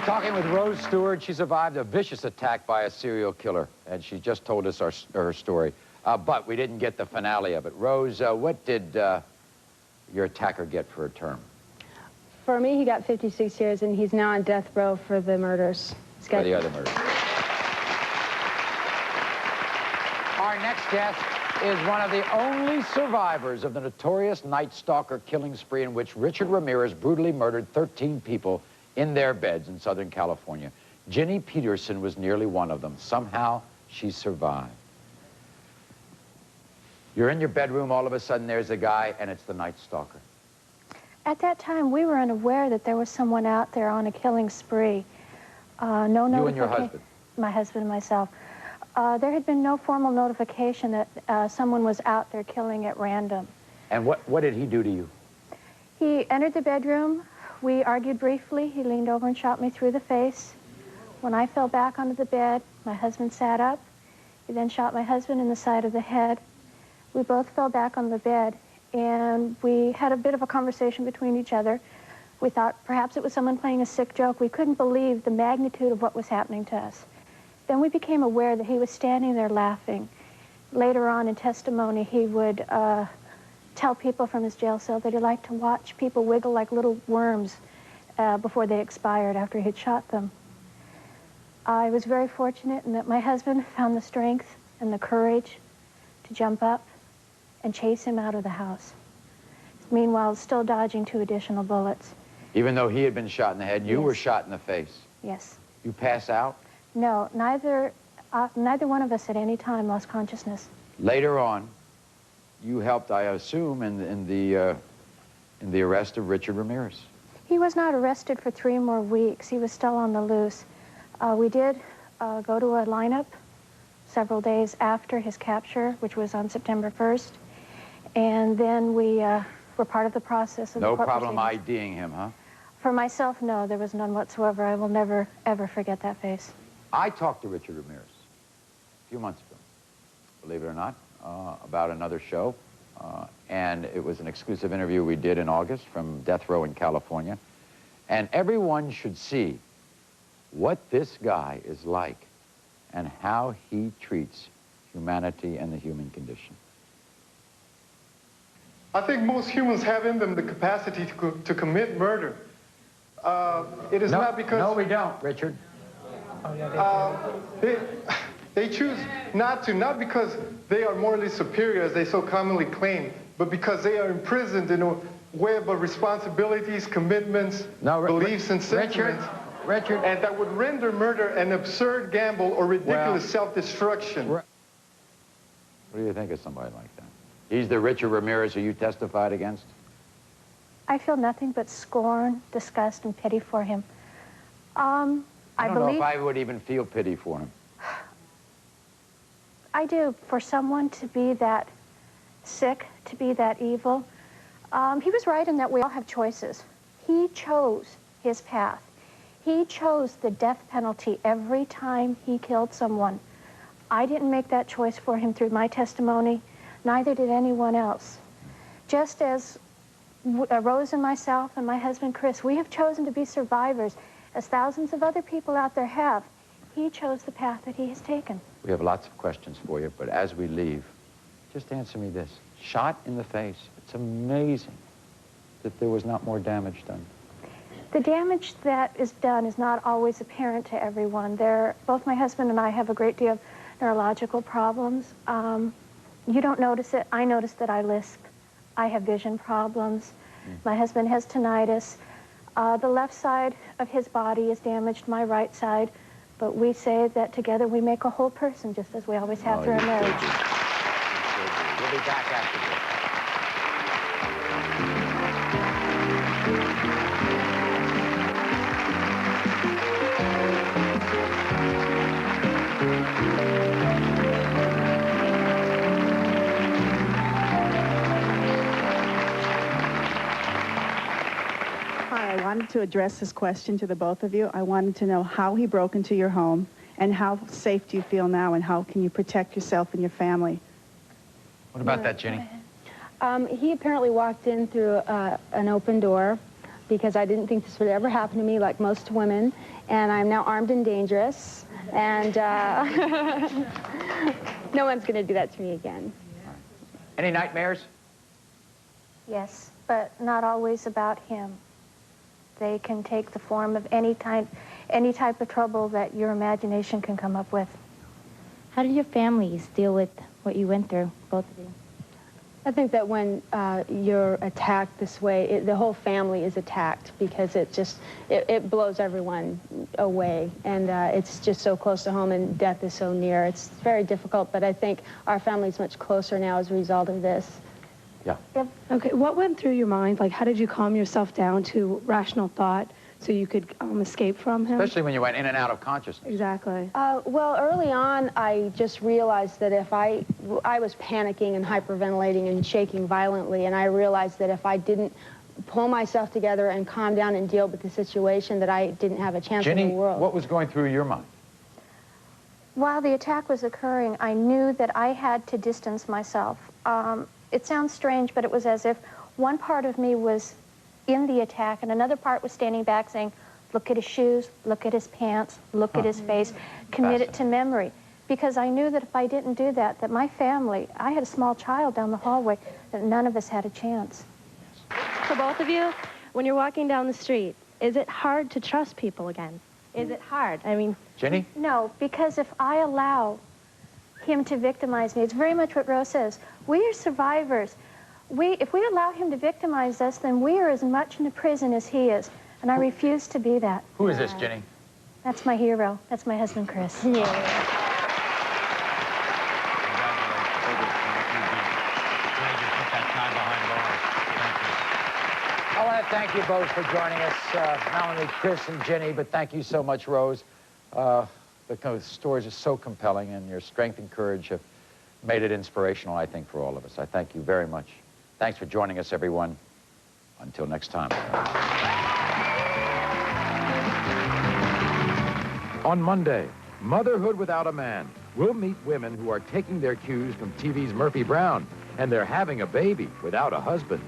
Talking with Rose Stewart. She survived a vicious attack by a serial killer, and she just told us her story. But we didn't get the finale of it. Rose, what did your attacker get for a term? For me, he got 56 years, and he's now on death row for the murders. For the other murders. Our next guest is one of the only survivors of the notorious Night Stalker killing spree in which Richard Ramirez brutally murdered 13 people in their beds in Southern California. Ginny Peterson was nearly one of them. Somehow, she survived. You're in your bedroom, all of a sudden there's a guy, and it's the Night Stalker. At that time, we were unaware that there was someone out there on a killing spree. You and your husband? My husband and myself. There had been no formal notification that someone was out there killing at random. And what did he do to you? He entered the bedroom. We argued briefly. He leaned over and shot me through the face. When I fell back onto the bed, my husband sat up. He then shot my husband in the side of the head. We both fell back on the bed, and we had a bit of a conversation between each other. We thought perhaps it was someone playing a sick joke. We couldn't believe the magnitude of what was happening to us. Then we became aware that he was standing there laughing. Later on in testimony, he would tell people from his jail cell that he liked to watch people wiggle like little worms before they expired after he'd shot them. I was very fortunate in that my husband found the strength and the courage to jump up and chase him out of the house. Meanwhile, still dodging 2 additional bullets. Even though he had been shot in the head, you were shot in the face. Yes. You pass out? No, neither one of us at any time lost consciousness. Later on, you helped, I assume, in the arrest of Richard Ramirez. He was not arrested for 3 more weeks. He was still on the loose. We did go to a lineup several days after his capture, which was on September 1st. And then we were part of the process of the court problem proceedings. IDing him, huh? For myself, no, there was none whatsoever. I will never, ever forget that face. I talked to Richard Ramirez a few months ago, believe it or not, about another show. And it was an exclusive interview we did in August from death row in California. And everyone should see what this guy is like and how he treats humanity and the human condition. I think most humans have in them the capacity to commit murder. It is not because... No, we don't, Richard. They choose not to, not because they are morally superior, as they so commonly claim, but because they are imprisoned in a web of responsibilities, commitments, beliefs, and sentiments. Richard. And that would render murder an absurd gamble or ridiculous self-destruction. What do you think of somebody like that? He's the Richard Ramirez who you testified against? I feel nothing but scorn, disgust, and pity for him. I don't know if I would even feel pity for him. I do. For someone to be that sick, to be that evil. He was right in that we all have choices. He chose his path. He chose the death penalty every time he killed someone. I didn't make that choice for him through my testimony. Neither did anyone else. Just as Rose and myself and my husband Chris, we have chosen to be survivors, as thousands of other people out there have. He chose the path that he has taken. We have lots of questions for you, but as we leave, just answer me this. Shot in the face. It's amazing that there was not more damage done. The damage that is done is not always apparent to everyone. Both my husband and I have a great deal of neurological problems. You don't notice it. I notice that I lisp. I have vision problems. My husband has tinnitus. The left side of his body is damaged, my right side. But we say that together we make a whole person, just as we always have through our marriage. We'll be back after this. I wanted to address this question to the both of you. I wanted to know how he broke into your home and how safe do you feel now and how can you protect yourself and your family? What about that, Ginny? He apparently walked in through an open door. because I didn't think this would ever happen to me, like most women, and I'm now armed and dangerous, and no one's going to do that to me again. Any nightmares? Yes, but not always about him. They can take the form of any type of trouble that your imagination can come up with. How did your families deal with what you went through, both of you? I think that when you're attacked this way, the whole family is attacked because it blows everyone away. And it's just so close to home and death is so near. It's very difficult, but I think our family's much closer now as a result of this. Yeah. Yep. Okay, what went through your mind? Like, how did you calm yourself down to rational thought so you could escape from him? Especially when you went in and out of consciousness. Exactly. Well, early on, I just realized that if I was panicking and hyperventilating and shaking violently, and I realized that if I didn't pull myself together and calm down and deal with the situation, that I didn't have a chance in the world. What was going through your mind? While the attack was occurring, I knew that I had to distance myself. It sounds strange, but it was as if one part of me was in the attack and another part was standing back saying, look at his shoes, look at his pants, look at his face, commit it to memory. Because I knew that if I didn't do that, that my family, I had a small child down the hallway, that none of us had a chance. For both of you, when you're walking down the street, is it hard to trust people again? Is it hard? I mean... Jenny? No, because if I allow him to victimize me, it's very much what Rose says. We are survivors. If we allow him to victimize us, then we are as much in a prison as he is. And I refuse to be that. Who is this, Jenny? That's my hero. That's my husband, Chris. I want to thank you both for joining us, not only Chris and Jenny, but thank you so much, Rose. The stories are so compelling, and your strength and courage have made it inspirational, I think, for all of us. I thank you very much. Thanks for joining us, everyone. Until next time. On Monday, Motherhood Without a Man. We'll meet women who are taking their cues from TV's Murphy Brown, and they're having a baby without a husband.